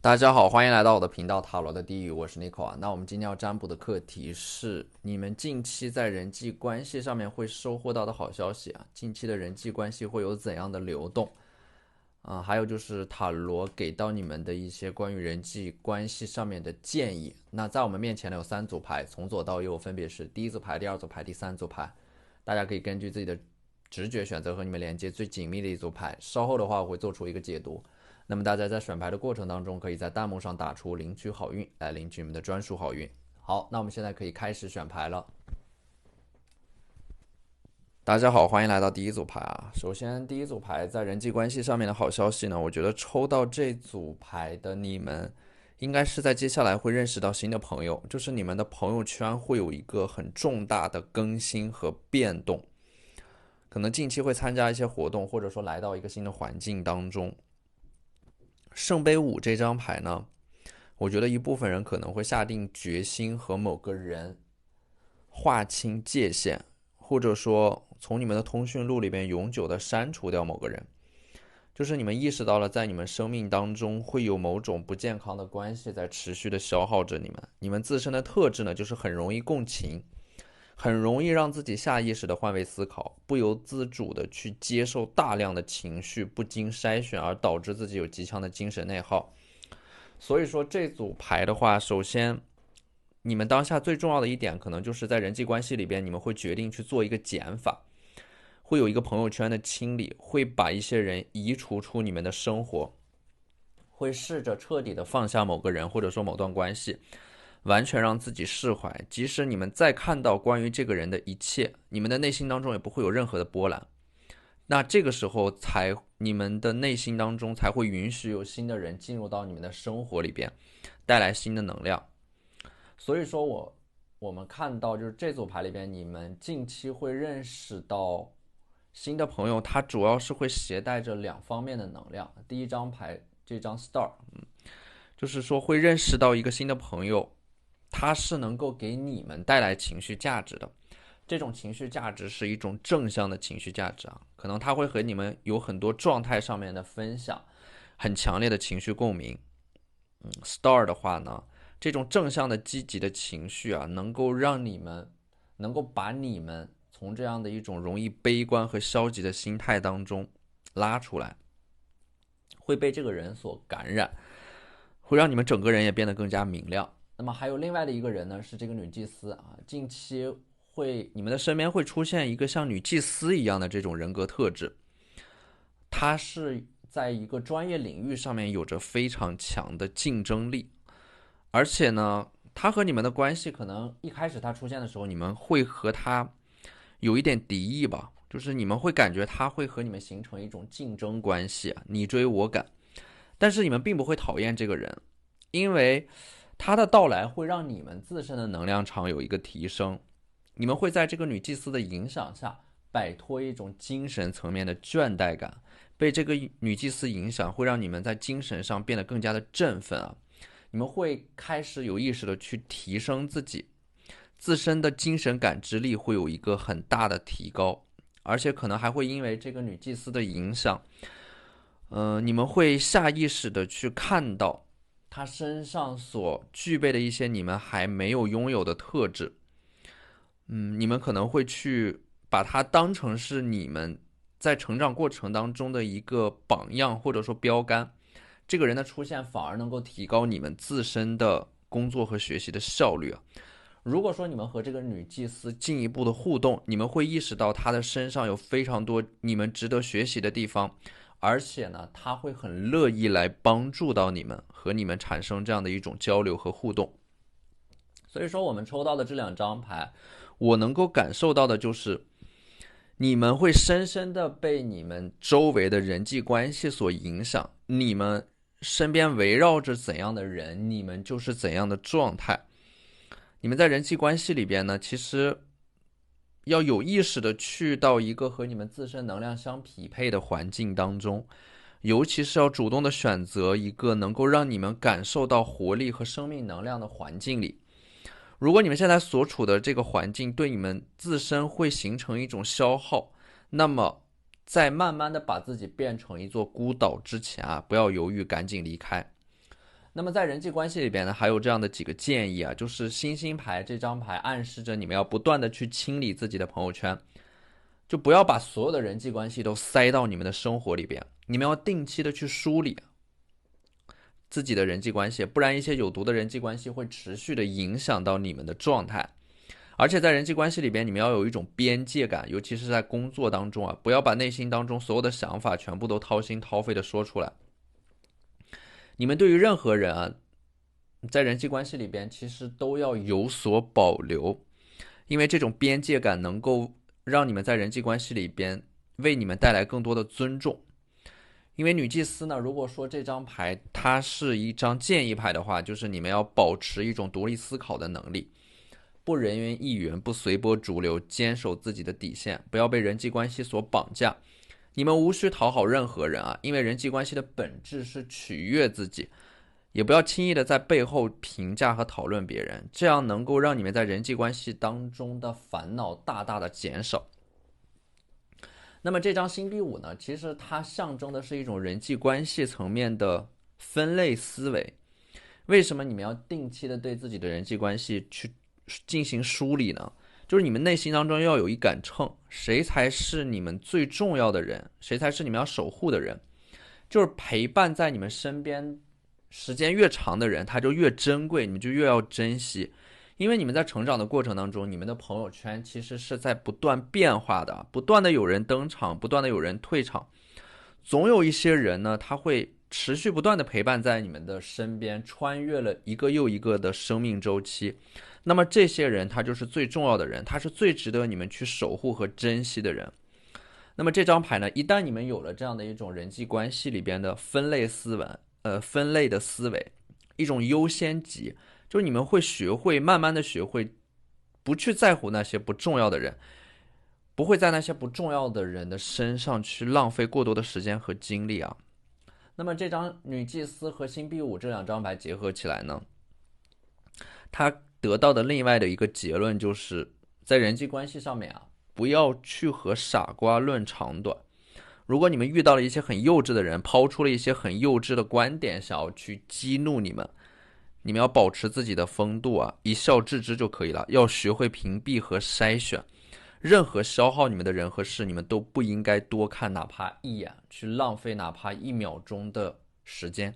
大家好，欢迎来到我的频道塔罗的地狱，我是 Nico 啊。那我们今天要占卜的课题是你们近期在人际关系上面会收获到的好消息啊，近期的人际关系会有怎样的流动啊？还有就是塔罗给到你们的一些关于人际关系上面的建议。那在我们面前呢有三组牌，从左到右分别是第一组牌、第二组牌、第三组牌，大家可以根据自己的直觉选择和你们连接最紧密的一组牌。稍后的话我会做出一个解读。那么大家在选牌的过程当中，可以在弹幕上打出领取好运，来领取你们的专属好运。好，那我们现在可以开始选牌了。大家好，欢迎来到第一组牌啊。首先，第一组牌在人际关系上面的好消息呢，我觉得抽到这组牌的你们，应该是在接下来会认识到新的朋友，就是你们的朋友圈会有一个很重大的更新和变动，可能近期会参加一些活动，或者说来到一个新的环境当中。圣杯五这张牌呢，我觉得一部分人可能会下定决心和某个人划清界限，或者说从你们的通讯录里边永久的删除掉某个人。就是你们意识到了，在你们生命当中会有某种不健康的关系在持续的消耗着你们。你们自身的特质呢，就是很容易共情，很容易让自己下意识的换位思考，不由自主的去接受大量的情绪，不经筛选而导致自己有极强的精神内耗。所以说这组牌的话，首先你们当下最重要的一点，可能就是在人际关系里边，你们会决定去做一个减法，会有一个朋友圈的清理，会把一些人移除出你们的生活，会试着彻底的放下某个人或者说某段关系，完全让自己释怀。即使你们再看到关于这个人的一切，你们的内心当中也不会有任何的波澜。那这个时候你们的内心当中才会允许有新的人进入到你们的生活里边，带来新的能量。所以说我们看到就是这组牌里边，你们近期会认识到新的朋友，他主要是会携带着两方面的能量。第一张牌这张 Star，就是说会认识到一个新的朋友，他是能够给你们带来情绪价值的。这种情绪价值是一种正向的情绪价值啊，可能他会和你们有很多状态上面的分享，很强烈的情绪共鸣。Star 的话呢，这种正向的积极的情绪啊，能够把你们从这样的一种容易悲观和消极的心态当中拉出来，会被这个人所感染，会让你们整个人也变得更加明亮。那么还有另外的一个人呢，是这个女祭司啊，近期你们的身边会出现一个像女祭司一样的这种人格特质，她是在一个专业领域上面有着非常强的竞争力，而且呢，她和你们的关系可能一开始她出现的时候，你们会和她有一点敌意吧，就是你们会感觉她会和你们形成一种竞争关系，你追我赶，但是你们并不会讨厌这个人，因为她的到来会让你们自身的能量场有一个提升，你们会在这个女祭司的影响下摆脱一种精神层面的倦怠感，被这个女祭司影响会让你们在精神上变得更加的振奋啊！你们会开始有意识的去提升自己自身的精神感知力，会有一个很大的提高，而且可能还会因为这个女祭司的影响，你们会下意识的去看到她身上所具备的一些你们还没有拥有的特质。你们可能会去把它当成是你们在成长过程当中的一个榜样或者说标杆，这个人的出现反而能够提高你们自身的工作和学习的效率啊。如果说你们和这个女祭司进一步的互动，你们会意识到她的身上有非常多你们值得学习的地方，而且呢，她会很乐意来帮助到你们，和你们产生这样的一种交流和互动。所以说我们抽到的这两张牌，我能够感受到的就是你们会深深的被你们周围的人际关系所影响，你们身边围绕着怎样的人，你们就是怎样的状态。你们在人际关系里边呢，其实要有意识的去到一个和你们自身能量相匹配的环境当中，尤其是要主动的选择一个能够让你们感受到活力和生命能量的环境里。如果你们现在所处的这个环境对你们自身会形成一种消耗，那么在慢慢的把自己变成一座孤岛之前啊，不要犹豫，赶紧离开。那么在人际关系里边呢，还有这样的几个建议啊，就是星星牌这张牌暗示着你们要不断的去清理自己的朋友圈，就不要把所有的人际关系都塞到你们的生活里边，你们要定期的去梳理自己的人际关系，不然一些有毒的人际关系会持续的影响到你们的状态。而且在人际关系里边，你们要有一种边界感，尤其是在工作当中啊，不要把内心当中所有的想法全部都掏心掏肺的说出来。你们对于任何人啊，在人际关系里边其实都要有所保留，因为这种边界感能够让你们在人际关系里边为你们带来更多的尊重。因为女祭司呢，如果说这张牌它是一张建议牌的话，就是你们要保持一种独立思考的能力，不人云亦云，不随波逐流，坚守自己的底线，不要被人际关系所绑架。你们无需讨好任何人啊，因为人际关系的本质是取悦自己，也不要轻易的在背后评价和讨论别人，这样能够让你们在人际关系当中的烦恼大大的减少。那么这张星币五呢，其实它象征的是一种人际关系层面的分类思维。为什么你们要定期的对自己的人际关系去进行梳理呢？就是你们内心当中要有一杆秤，谁才是你们最重要的人，谁才是你们要守护的人。就是陪伴在你们身边时间越长的人，他就越珍贵，你们就越要珍惜。因为你们在成长的过程当中，你们的朋友圈其实是在不断变化的，不断的有人登场，不断的有人退场，总有一些人呢，他会持续不断的陪伴在你们的身边，穿越了一个又一个的生命周期。那么这些人他就是最重要的人，他是最值得你们去守护和珍惜的人。那么这张牌呢，一旦你们有了这样的一种人际关系里边的分类的思维，一种优先级，就是你们会慢慢的学会不去在乎那些不重要的人，不会在那些不重要的人的身上去浪费过多的时间和精力啊。那么这张女祭司和星币五这两张牌结合起来呢，它得到的另外的一个结论就是在人际关系上面啊，不要去和傻瓜论长短。如果你们遇到了一些很幼稚的人，抛出了一些很幼稚的观点，想要去激怒你们，你们要保持自己的风度啊，一笑置之就可以了。要学会屏蔽和筛选，任何消耗你们的人和事，你们都不应该多看哪怕一眼，去浪费哪怕1秒钟的时间。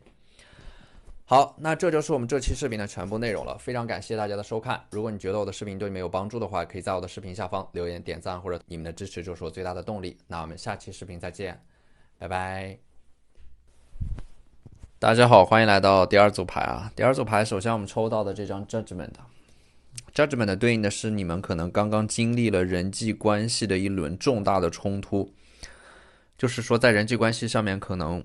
好，那这就是我们这期视频的全部内容了，非常感谢大家的收看。如果你觉得我的视频对你们有帮助的话，可以在我的视频下方留言点赞，或者你们的支持就是我最大的动力。那我们下期视频再见，拜拜。大家好，欢迎来到第二组牌啊。第二组牌，首先我们抽到的这张 Judgment 对应的是你们可能刚刚经历了人际关系的一轮重大的冲突，就是说在人际关系上面可能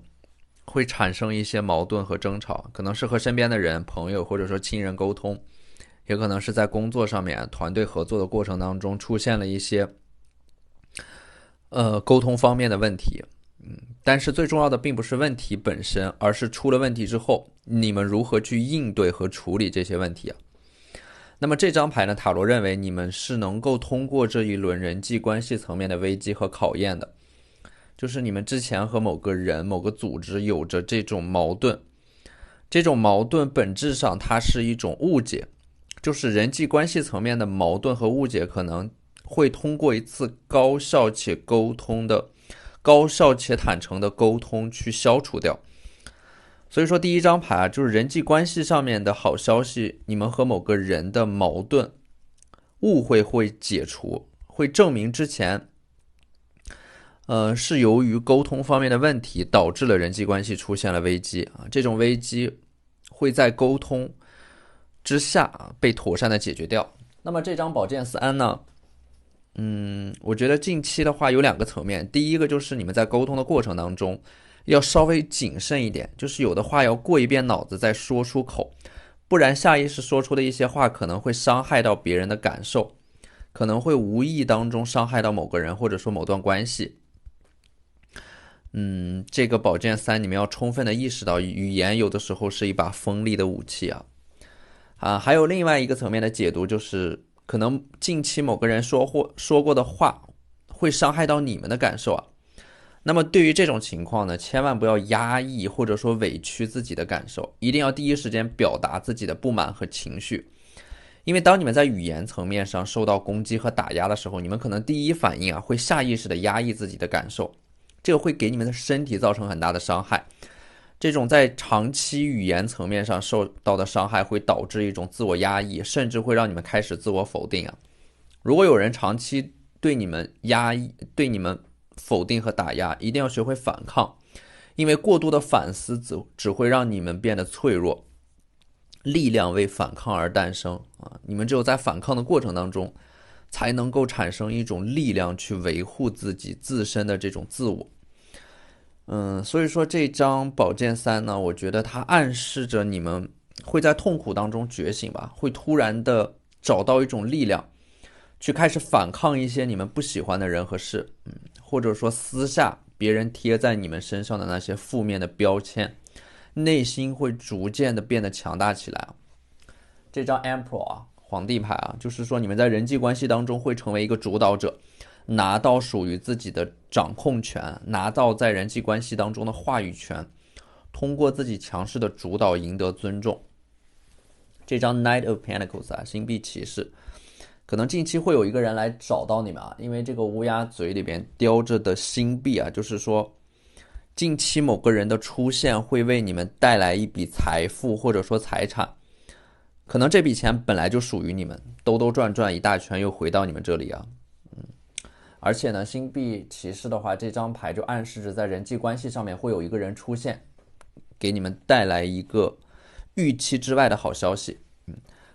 会产生一些矛盾和争吵，可能是和身边的人、朋友或者说亲人沟通，也可能是在工作上面团队合作的过程当中出现了一些沟通方面的问题。但是最重要的并不是问题本身，而是出了问题之后你们如何去应对和处理这些问题啊。那么这张牌呢，塔罗认为你们是能够通过这一轮人际关系层面的危机和考验的，就是你们之前和某个人、某个组织有着这种矛盾，这种矛盾本质上它是一种误解，就是人际关系层面的矛盾和误解可能会通过一次高效且坦诚的沟通去消除掉。所以说第一张牌啊，就是人际关系上面的好消息，你们和某个人的矛盾、误会会解除，会证明之前是由于沟通方面的问题导致了人际关系出现了危机啊，这种危机会在沟通之下被妥善的解决掉。那么这张宝剑3呢，我觉得近期的话有2个层面，第一个就是你们在沟通的过程当中要稍微谨慎一点，就是有的话要过一遍脑子再说出口，不然下意识说出的一些话可能会伤害到别人的感受，可能会无意当中伤害到某个人或者说某段关系。这个宝剑3你们要充分的意识到，语言有的时候是一把锋利的武器啊。还有另外一个层面的解读，就是可能近期某个人说过的话会伤害到你们的感受啊。那么对于这种情况呢，千万不要压抑或者说委屈自己的感受，一定要第一时间表达自己的不满和情绪。因为当你们在语言层面上受到攻击和打压的时候，你们可能第一反应会下意识的压抑自己的感受，这个会给你们的身体造成很大的伤害。这种在长期语言层面上受到的伤害会导致一种自我压抑，甚至会让你们开始自我否定。如果有人长期对你们压抑、对你们否定和打压，一定要学会反抗，因为过度的反思只会让你们变得脆弱。力量为反抗而诞生你们只有在反抗的过程当中，才能够产生一种力量去维护自己自身的这种自我。所以说这张宝剑三呢，我觉得它暗示着你们会在痛苦当中觉醒吧，会突然的找到一种力量，去开始反抗一些你们不喜欢的人和事，或者说撕下别人贴在你们身上的那些负面的标签，内心会逐渐的变得强大起来。这张 Emperor 皇帝牌就是说你们在人际关系当中会成为一个主导者，拿到属于自己的掌控权，拿到在人际关系当中的话语权，通过自己强势的主导赢得尊重。这张 Knight of Pentacles 星币骑士，可能近期会有一个人来找到你们因为这个乌鸦嘴里边叼着的星币就是说近期某个人的出现会为你们带来一笔财富或者说财产，可能这笔钱本来就属于你们，兜兜转转一大圈又回到你们这里而且呢，星币骑士的话，这张牌就暗示着在人际关系上面会有一个人出现，给你们带来一个预期之外的好消息。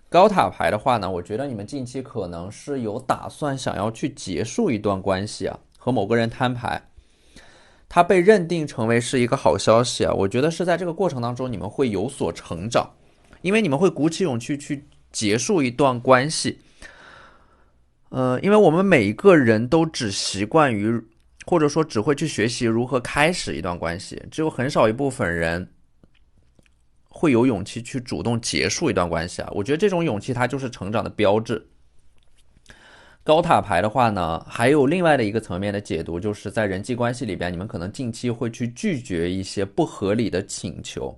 高塔牌的话呢，我觉得你们近期可能是有打算想要去结束一段关系和某个人摊牌，它被认定成为是一个好消息我觉得是在这个过程当中你们会有所成长，因为你们会鼓起勇气去结束一段关系。因为我们每一个人都只习惯于，或者说只会去学习如何开始一段关系，只有很少一部分人会有勇气去主动结束一段关系我觉得这种勇气它就是成长的标志。高塔牌的话呢，还有另外的一个层面的解读，就是在人际关系里边，你们可能近期会去拒绝一些不合理的请求，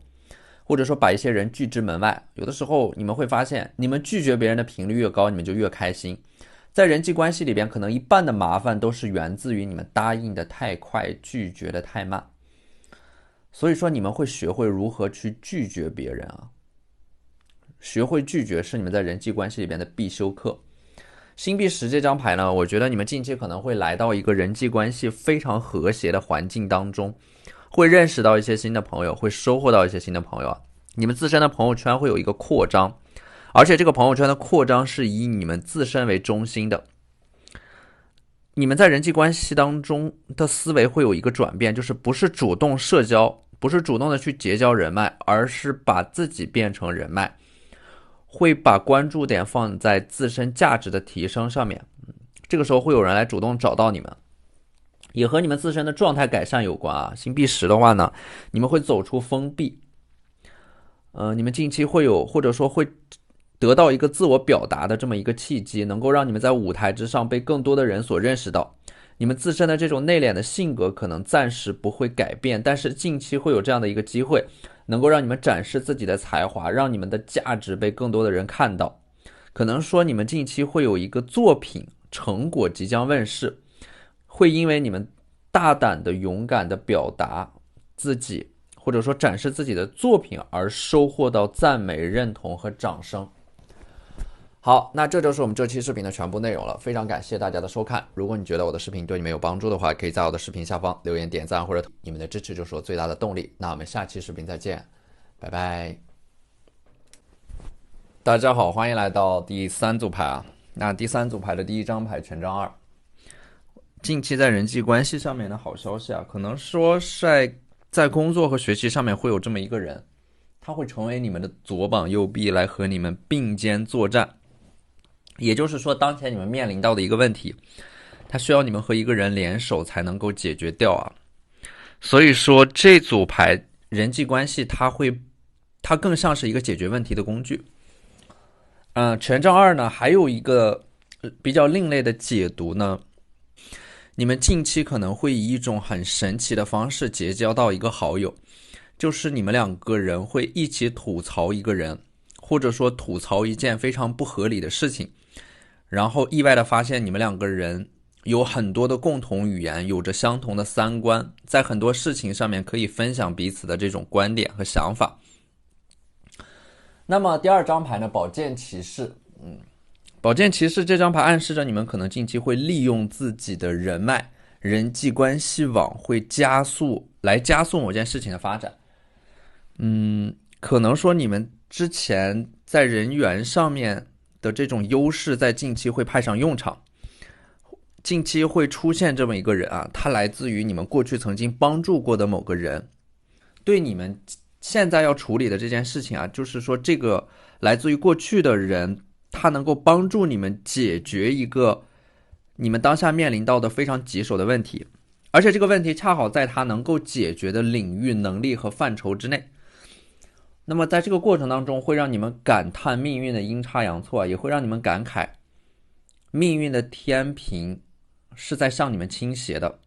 或者说把一些人拒之门外。有的时候你们会发现，你们拒绝别人的频率越高，你们就越开心。在人际关系里边，可能一半的麻烦都是源自于你们答应的太快，拒绝的太慢。所以说你们会学会如何去拒绝别人学会拒绝是你们在人际关系里边的必修课。星币10这张牌呢，我觉得你们近期可能会来到一个人际关系非常和谐的环境当中，会认识到一些新的朋友，会收获到一些新的朋友你们自身的朋友圈会有一个扩张，而且这个朋友圈的扩张是以你们自身为中心的。你们在人际关系当中的思维会有一个转变，就是不是主动社交，不是主动的去结交人脉，而是把自己变成人脉，会把关注点放在自身价值的提升上面。这个时候会有人来主动找到你们，也和你们自身的状态改善有关星币10的话呢，你们会走出封闭，你们近期会有，或者说会得到一个自我表达的这么一个契机，能够让你们在舞台之上被更多的人所认识到。你们自身的这种内敛的性格可能暂时不会改变，但是近期会有这样的一个机会，能够让你们展示自己的才华，让你们的价值被更多的人看到。可能说你们近期会有一个作品成果即将问世，会因为你们大胆的勇敢的表达自己，或者说展示自己的作品而收获到赞美、认同和掌声。好，那这就是我们这期视频的全部内容了，非常感谢大家的收看。如果你觉得我的视频对你们有帮助的话，可以在我的视频下方留言点赞或者你们的支持就是我最大的动力。那我们下期视频再见，拜拜。大家好，欢迎来到第3组牌那第3组牌的第一张牌权杖2，近期在人际关系上面的好消息可能说是在工作和学习上面会有这么一个人，他会成为你们的左膀右臂，来和你们并肩作战。也就是说，当前你们面临到的一个问题，它需要你们和一个人联手才能够解决掉所以说这组牌人际关系它更像是一个解决问题的工具。权杖2呢，还有一个比较另类的解读呢，你们近期可能会以一种很神奇的方式结交到一个好友，就是你们两个人会一起吐槽一个人，或者说吐槽一件非常不合理的事情，然后意外的发现你们两个人有很多的共同语言，有着相同的三观，在很多事情上面可以分享彼此的这种观点和想法。那么第二张牌呢，宝剑骑士。宝剑骑士这张牌暗示着你们可能近期会利用自己的人脉、人际关系网，会加速某件事情的发展。可能说你们之前在人缘上面的这种优势，在近期会派上用场。近期会出现这么一个人啊，他来自于你们过去曾经帮助过的某个人，对你们现在要处理的这件事情啊，就是说这个来自于过去的人，他能够帮助你们解决一个你们当下面临到的非常棘手的问题，而且这个问题恰好在他能够解决的领域、能力和范畴之内。那么在这个过程当中，会让你们感叹命运的阴差阳错，也会让你们感慨命运的天平是在向你们倾斜的。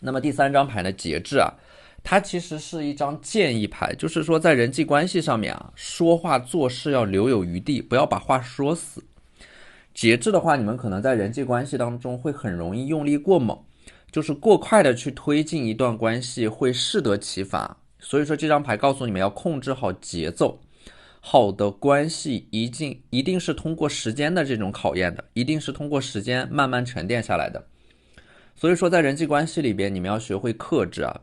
那么第三张牌呢，节制啊，它其实是一张建议牌，就是说在人际关系上面啊，说话做事要留有余地，不要把话说死。节制的话，你们可能在人际关系当中会很容易用力过猛，就是过快的去推进一段关系，会适得其反。所以说这张牌告诉你们要控制好节奏，好的关系一定是通过时间的这种考验的，一定是通过时间慢慢沉淀下来的。所以说在人际关系里边，你们要学会克制啊，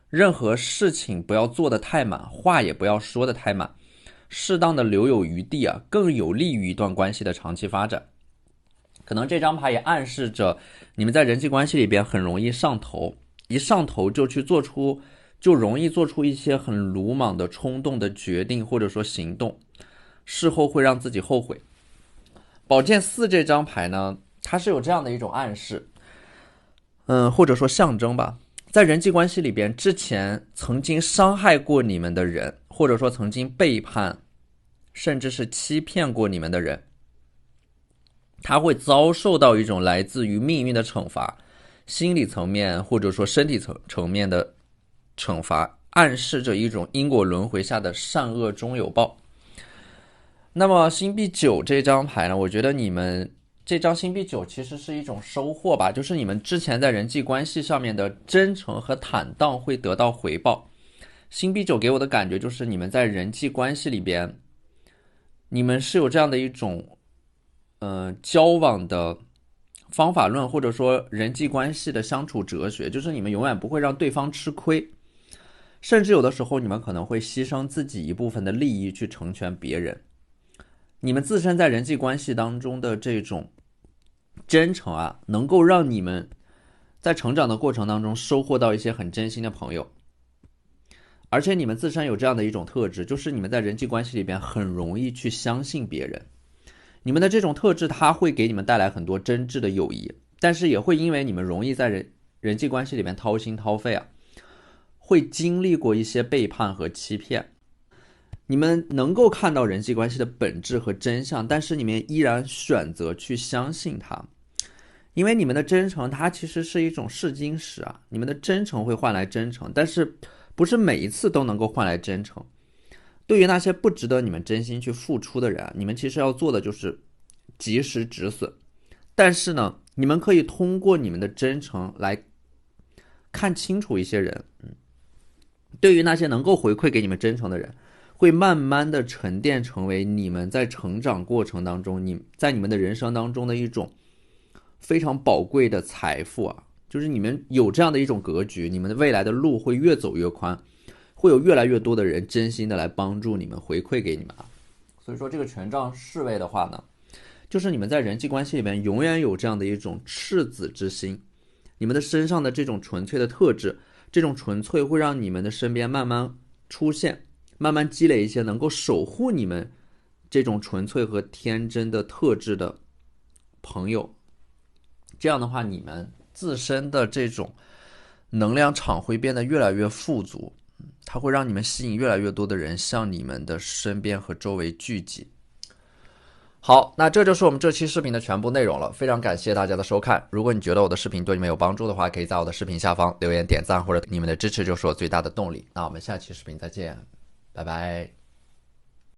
任何事情不要做得太满，话也不要说得太满，适当的留有余地啊，更有利于一段关系的长期发展。可能这张牌也暗示着你们在人际关系里边很容易上头，一上头就容易做出一些很鲁莽的冲动的决定或者说行动，事后会让自己后悔。宝剑四这张牌呢，它是有这样的一种暗示，或者说象征吧，在人际关系里边，之前曾经伤害过你们的人，或者说曾经背叛甚至是欺骗过你们的人，他会遭受到一种来自于命运的惩罚，心理层面或者说身体层面的惩罚，暗示着一种因果轮回下的善恶终有报。那么星币9这张牌呢，我觉得你们这张星币9其实是一种收获吧，就是你们之前在人际关系上面的真诚和坦荡会得到回报。星币9给我的感觉就是你们在人际关系里边，你们是有这样的一种交往的方法论，或者说人际关系的相处哲学，就是你们永远不会让对方吃亏，甚至有的时候你们可能会牺牲自己一部分的利益去成全别人。你们自身在人际关系当中的这种真诚啊，能够让你们在成长的过程当中收获到一些很真心的朋友。而且你们自身有这样的一种特质，就是你们在人际关系里边很容易去相信别人。你们的这种特质，它会给你们带来很多真挚的友谊，但是也会因为你们容易在人际关系里边掏心掏肺啊，会经历过一些背叛和欺骗。你们能够看到人际关系的本质和真相，但是你们依然选择去相信它，因为你们的真诚它其实是一种试金石啊，你们的真诚会换来真诚，但是不是每一次都能够换来真诚。对于那些不值得你们真心去付出的人啊，你们其实要做的就是及时止损。但是呢，你们可以通过你们的真诚来看清楚一些人，对于那些能够回馈给你们真诚的人，会慢慢的沉淀成为你们在成长过程当中，在你们的人生当中的一种非常宝贵的财富啊，就是你们有这样的一种格局，你们的未来的路会越走越宽，会有越来越多的人真心的来帮助你们，回馈给你们啊。所以说这个权杖侍卫的话呢，就是你们在人际关系里面永远有这样的一种赤子之心，你们的身上的这种纯粹的特质，这种纯粹会让你们的身边慢慢出现，慢慢积累一些能够守护你们这种纯粹和天真的特质的朋友。这样的话，你们自身的这种能量场会变得越来越富足，它会让你们吸引越来越多的人向你们的身边和周围聚集。好，那这就是我们这期视频的全部内容了，非常感谢大家的收看。如果你觉得我的视频对你们有帮助的话，可以在我的视频下方留言点赞，或者你们的支持就是我最大的动力。那我们下期视频再见，拜拜。